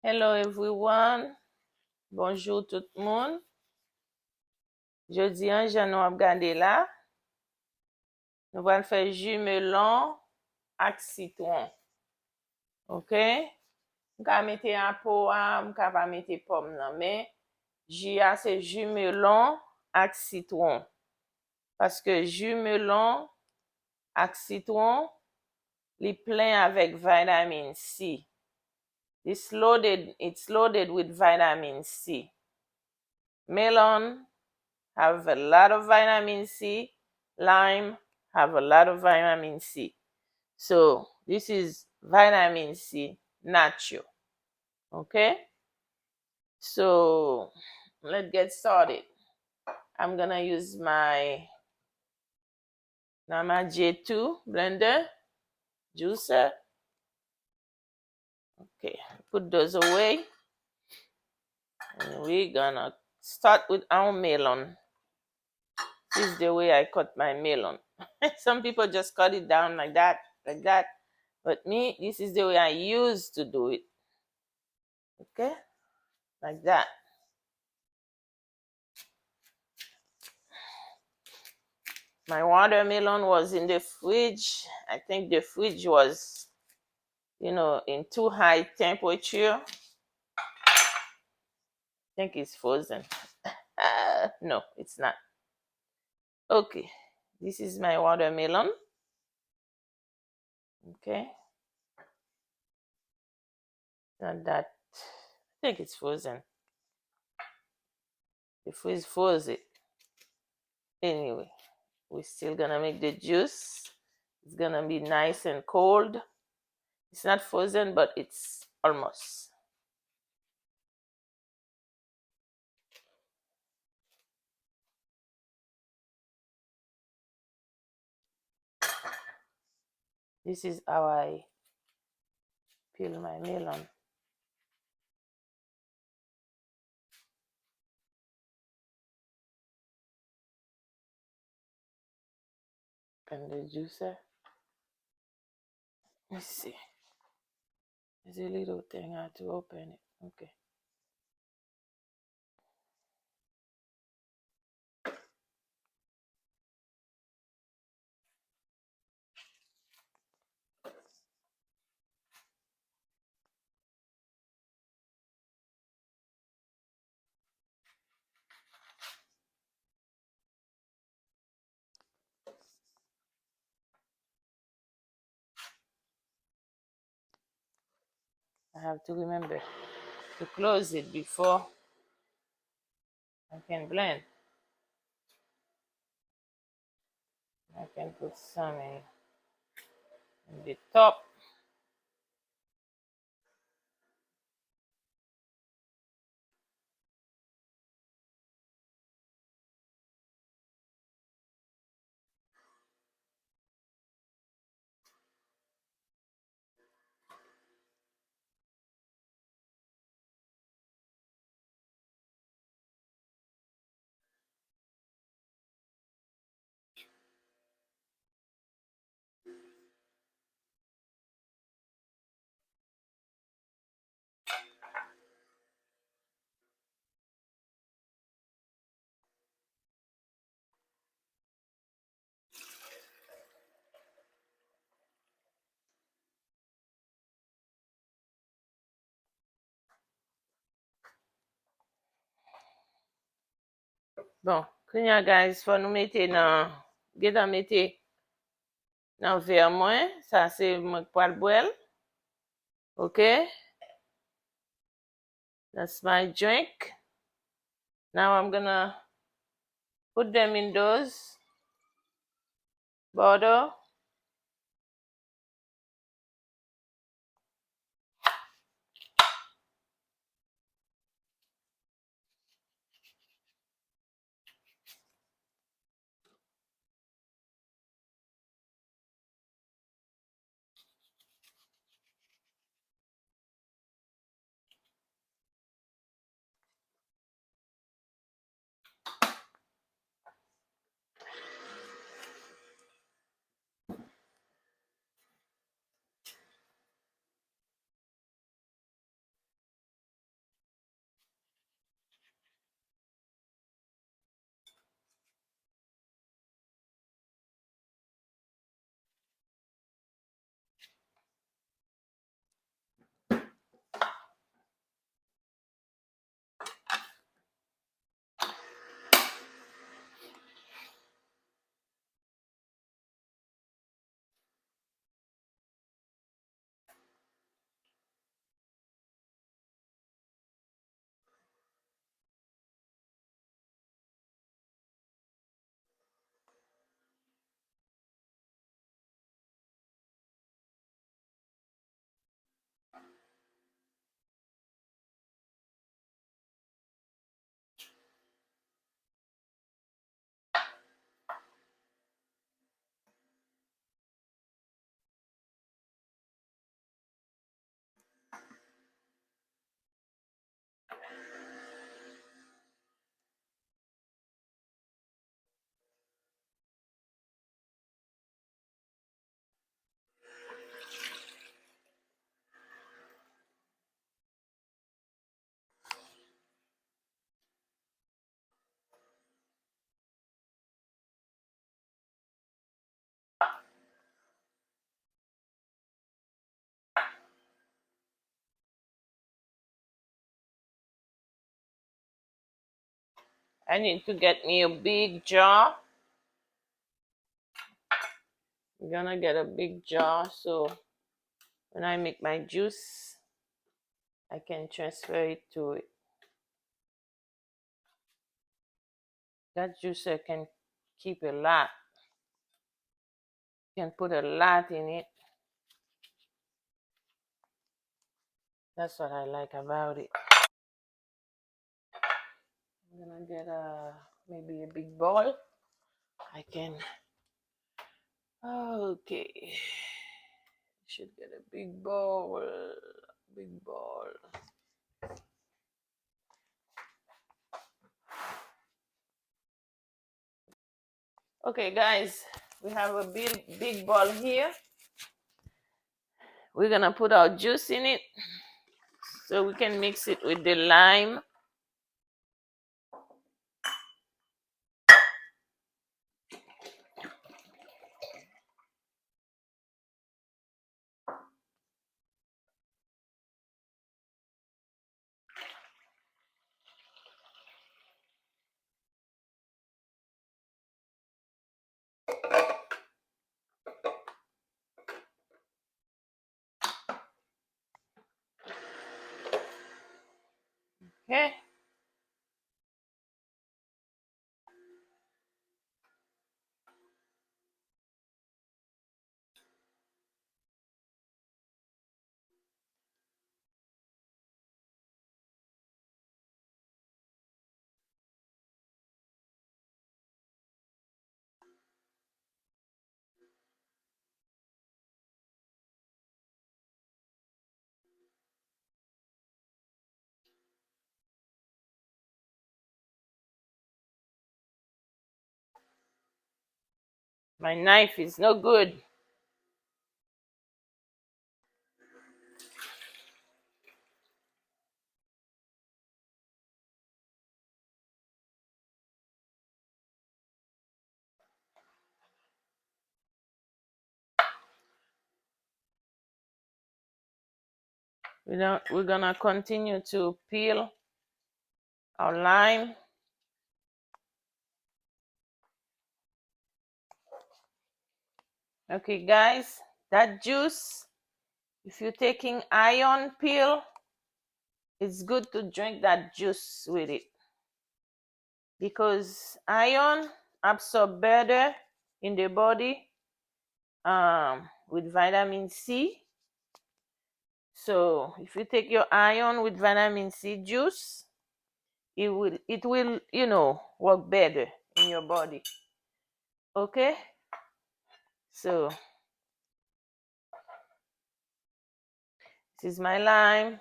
Hello everyone, bonjour tout le monde. Jodi an, jan nou ap gade la, nou val fè jus melon ak citron. Ok? Mka mette apou a, mka pa mette pom nan, men, jus a se jus melon ak citron. Paske jus melon ak citron, li plen avèk vitamin C. It's loaded with vitamin C. Melon have a lot of vitamin C. Lime have a lot of vitamin C. So this is vitamin C natural. Okay? So let's get started. I'm gonna use my J2 blender juicer. Okay, put those away. And we're gonna start with our melon. This is the way I cut my melon. Some people just cut it down like that. But me, this is the way I used to do it. Okay? Like that. My watermelon was in the fridge. I think the fridge was, in too high temperature. I think it's frozen. No, it's not. Okay. This is my watermelon. Okay. And that, I think it's frozen. The fridge froze it. Anyway, we're still gonna make the juice. It's gonna be nice and cold. It's not frozen, but it's almost. This is how I peel my melon. And the juicer. Let's see. There's a little thing I have to open it. Okay. I have to remember to close it before I can blend. I can put some in the top. Bon, kenya guys, for nou mette nan, get an mette nan ver mwen, sa se mwen pal boel. Okay? That's my drink. Now I'm gonna put them in those bottle. I need to get me a big jar. I'm gonna get a big jar so when I make my juice, I can transfer it to it. That juicer can keep a lot. You can put a lot in it. That's what I like about it. I'm gonna get maybe a big bowl. I can. Okay. Should get a big bowl. Big bowl. Okay, guys, we have a big bowl here. We're gonna put our juice in it so we can mix it with the lime. Okay. My knife is no good. We're gonna continue to peel our lime. Okay, guys, that juice, if you're taking iron pill, it's good to drink that juice with it because iron absorbs better in the body with vitamin C. So if you take your iron with vitamin C juice, it will work better in your body. Okay, so this is my lime.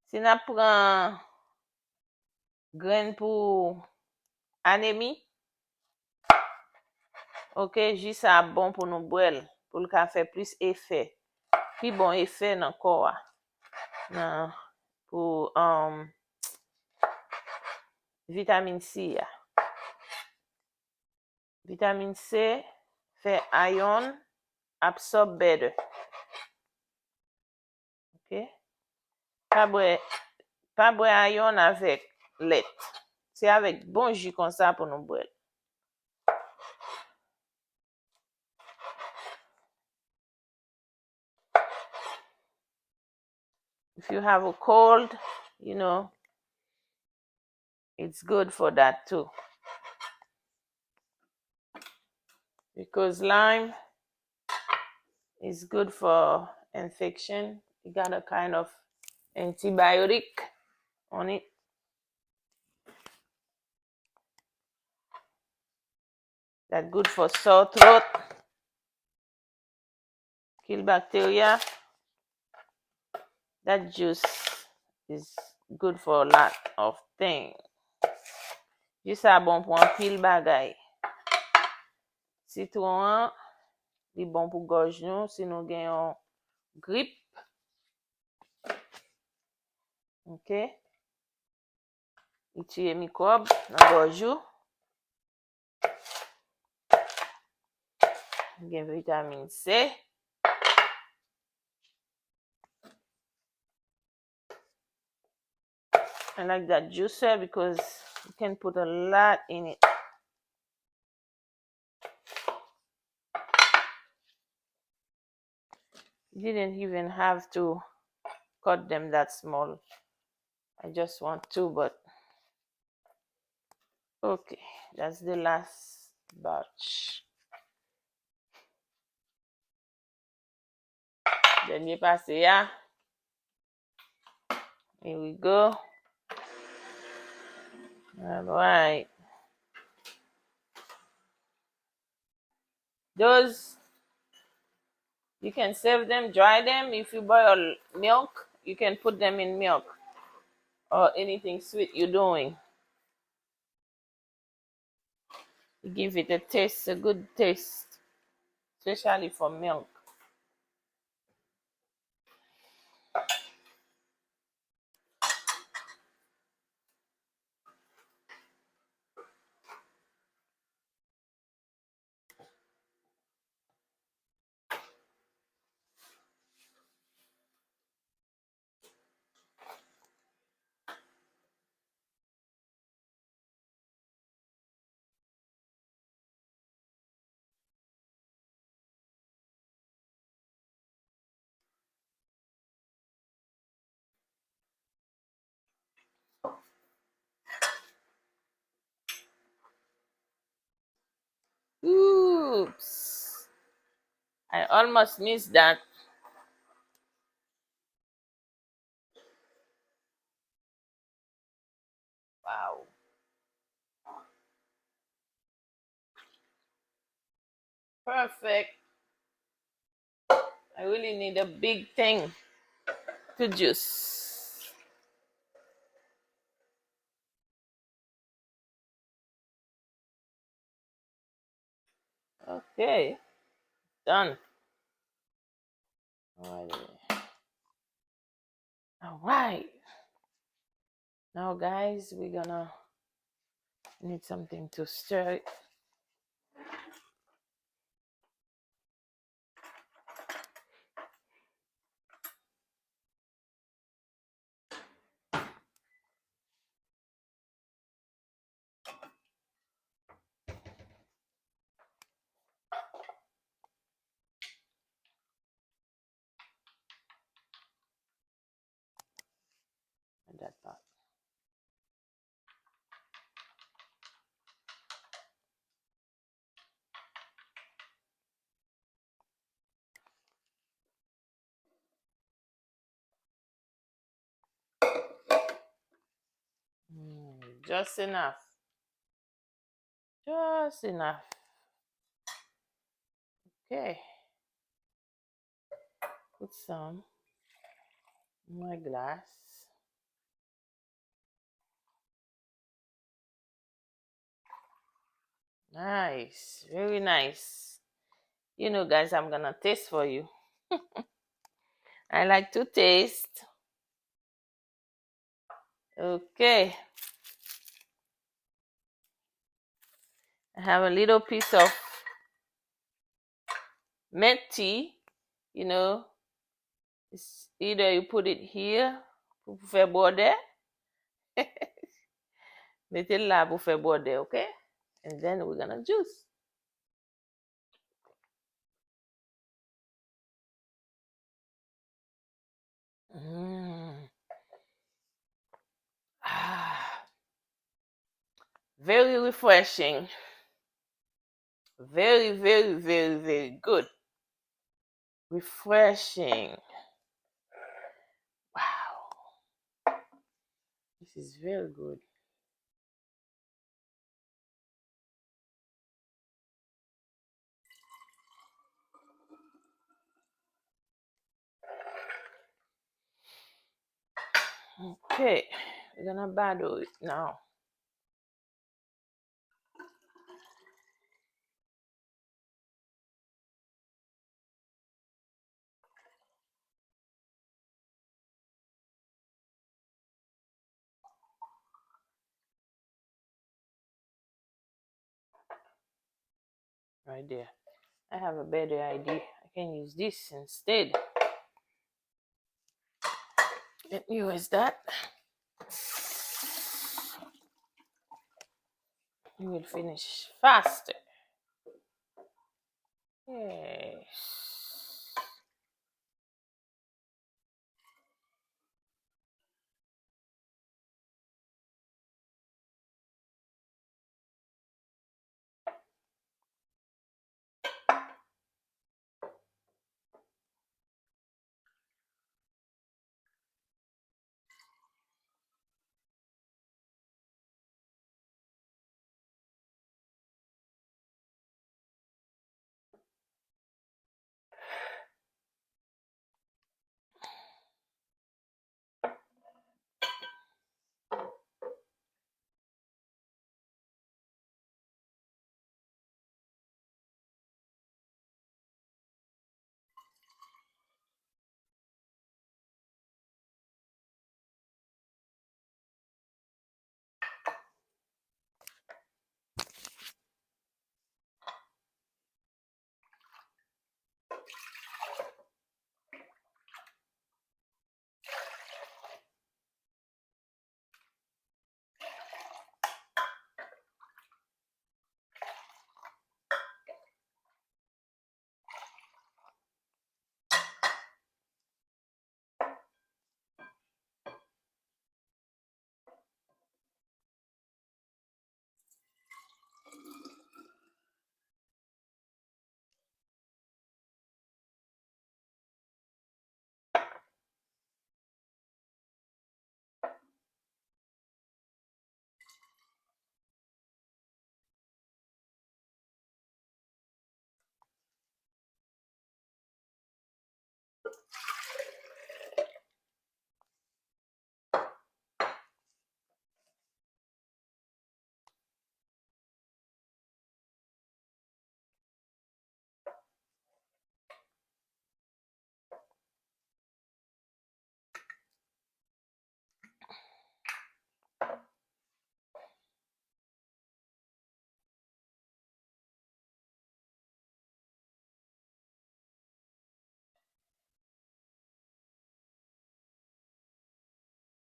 Si na pran grain pour anemi, ok, jus sa bon pour nous boire, pour le ka fait plus effet. Puis bon effet nan corps nan pour vitamine C. Vitamine C fait iron absorb better. Ok? Pas boire iron avec lait. C'est avec bon jus comme ça pour nous boire. If you have a cold, it's good for that too. Because lime is good for infection. It got a kind of antibiotic on it. That's good for sore throat. Kill bacteria. That juice is good for a lot of things. Jus sa bon pou an pil bagay. Citron, li bon pou gorj nou, si nou gen yon grip. Ok? Li tue mikob nan gorj ou. Gen vitamine C. I like that juicer because you can put a lot in it. You didn't even have to cut them that small. I just want two, but okay, that's the last batch. Dernier passé, yeah. Here we go. All right. Those, you can save them, dry them. If you boil milk, you can put them in milk or anything sweet you're doing. You give it a taste, a good taste, especially for milk. Oops. I almost missed that. Wow. Perfect. I really need a big thing to juice. Okay. Done. All right. All right. Now, guys, we're gonna need something to stir it. That part. Just enough. Just enough. Okay. Put some in my glass. Nice. Very nice. You know, guys, I'm gonna taste for you. I like to taste. Okay. I have a little piece of mint tea. You know, it's either you put it here, pour faire border. Mettez là pour faire border, okay? And then we're gonna juice. Ah, very refreshing. Very, very, very, very good. Refreshing. Wow. This is very good. Okay, we're gonna battle it now. Right there. I have a better idea. I can use this instead. Let me use that. You will finish faster. Yes.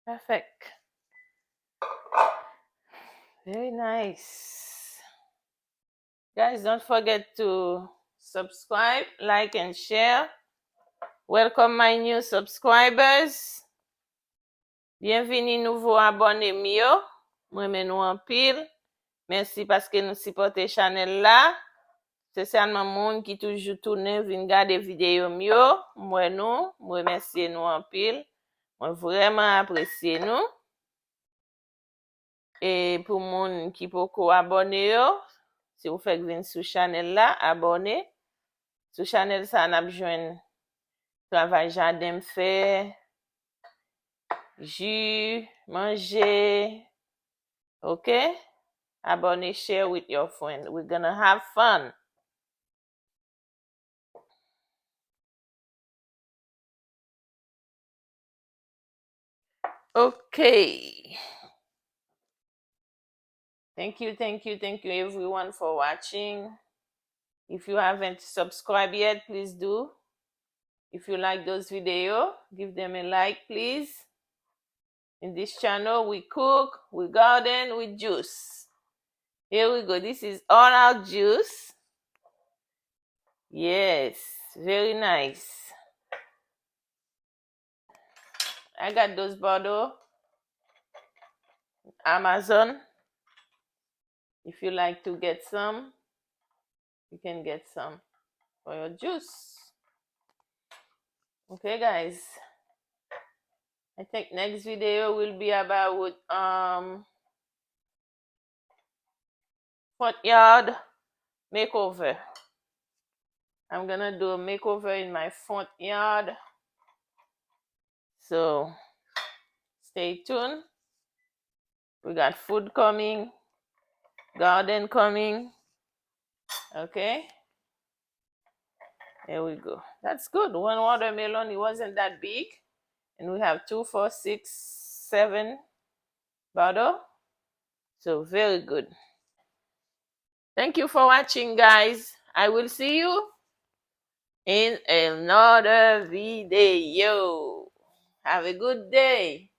Perfect. Very nice. Guys, don't forget to subscribe, like, and share. Welcome my new subscribers. Bienvenue nouveau abonné mio. Moi men nou an pile. Merci parce que nous supportez channel là. C'est seulement moun qui toujours tourne vin gade vidéo mio. Moi nous, moi remercier nous en pile. Moi vraiment apprécier nous. Et pour moun qui poko abonné yo, si vous faites venir sur channel là, abonnez. Sur channel ça n'a besoin travail jardin fait, jus, manger. Okay? Abonnez, share with your friends. We're gonna have fun. Okay. Thank you everyone for watching. If you haven't subscribed yet, please do. If you like those videos, give them a like, please. In this channel, we cook, we garden, we juice. Here we go. This is all our juice. Yes, very nice. I got those bottles. Amazon. If you like to get some, you can get some for your juice. Okay, guys. I think next video will be about front yard makeover. I'm gonna do a makeover in my front yard. So stay tuned. We got food coming, garden coming. Okay. Here we go. That's good. One watermelon, it wasn't that big. And we have 2, 4, 6, 7 bottle. So very good. Thank you for watching, guys. I will see you in another video. Have a good day.